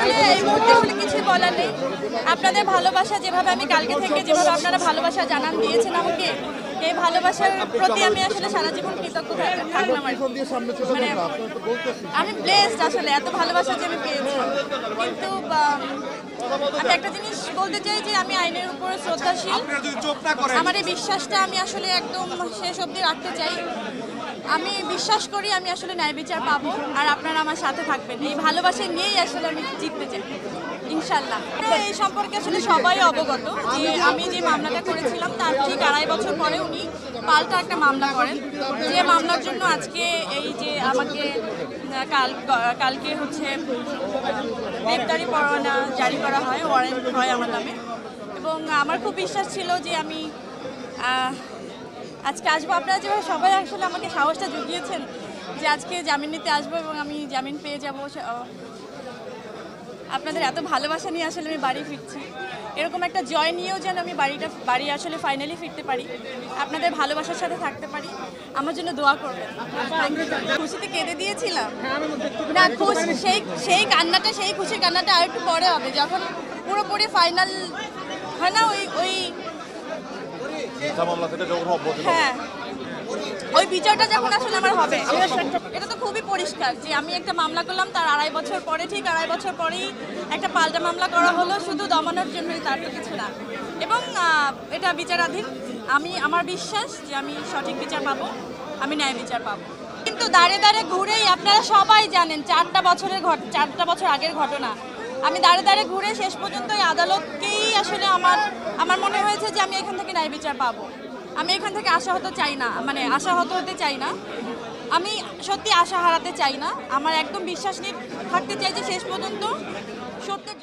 আসলে এই মুহূর্তে আসলে কিছুই বলার নেই। আপনাদের ভালোবাসা যেভাবে আমি কালকে থেকে যেভাবে আপনারা ভালোবাসা জানান দিয়েছেন আমাকে, এই ভালোবাসার প্রতি আমি আসলে সারা জীবন কৃতজ্ঞ থাকলাম। মানে আমি ব্লেসড আসলে এত ভালোবাসা যে আমি পেয়েছি। কিন্তু আমি একটা জিনিস বলতে চাই যে আমি আইনের উপরে শ্রদ্ধাশীল। আমার এই বিশ্বাসটা আমি আসলে একদম শেষ অবধি রাখতে চাই। আমি বিশ্বাস করি আমি আসলে ন্যায় বিচার পাবো, আর আপনারা আমার সাথে থাকবেন। এই ভালোবাসা নিয়েই আসলে আমি জিততে চাই ইনশাল্লাহ। এই সম্পর্কে আসলে সবাই অবগত যে আমি যে মামলাটা করেছিলাম তার ঠিক 2.5 বছর পরে উনি পাল্টা একটা মামলা করেন, যে মামলার জন্য আজকে এই যে আমাকে কালকে হচ্ছে গ্রেপ্তারি পরোয়ানা জারি করা হয়, ওয়ারেন্ট হয় আমার নামে। এবং আমার খুব বিশ্বাস ছিল যে আমি আজকে আসবো। আপনারা যেভাবে সবাই আসলে আমাকে সাহসটা জুগিয়েছেন যে আজকে জামিন নিতে আসবো এবং আমি জামিন পেয়ে যাব, আপনাদের এত ভালোবাসা নিয়ে আসলে আমি বাড়ি ফিরছি। এরকম একটা জয় নিয়েও যেন আমি বাড়ি আসলে ফাইনালি ফিরতে পারি, আপনাদের ভালোবাসার সাথে থাকতে পারি, আমার জন্য দোয়া করবেন। খুশিতে কেঁদে দিয়েছিলাম না, সেই কান্নাটা, সেই খুশির কান্নাটা আর একটু পরে হবে, যখন পুরোপুরি ফাইনাল হয় না ওই হ্যাঁ, ওই বিচারটা যখন আসলে আমার হবে। এটা তো খুবই পরিষ্কার যে আমি একটা মামলা করলাম, তার 2.5 বছর পরে, ঠিক 2.5 বছর পরেই একটা পাল্টা মামলা করা হলো শুধু দমানোর জন্যই, তার তো কিছু না। এবং এটা বিচারাধীন। আমার বিশ্বাস যে আমি সঠিক বিচার পাবো, আমি ন্যায় বিচার পাবো। কিন্তু দাঁড়ে দাঁড়ে ঘুরেই আপনারা সবাই জানেন 4টা বছর আগের ঘটনা। আমি দাঁড়ে ঘুরে শেষ পর্যন্ত এই আদালতকেই আসলে আমার মনে হয়েছে যে আমি এখান থেকে ন্যায় বিচার পাবো। আমি এখান থেকে আশাহত চাই না, মানে আশাহত হতে চাই না, আমি সত্যি আশা হারাতে চাই না। আমার একদম বিশ্বাস নিয়ে থাকতে চাই যে শেষ পর্যন্ত সত্যের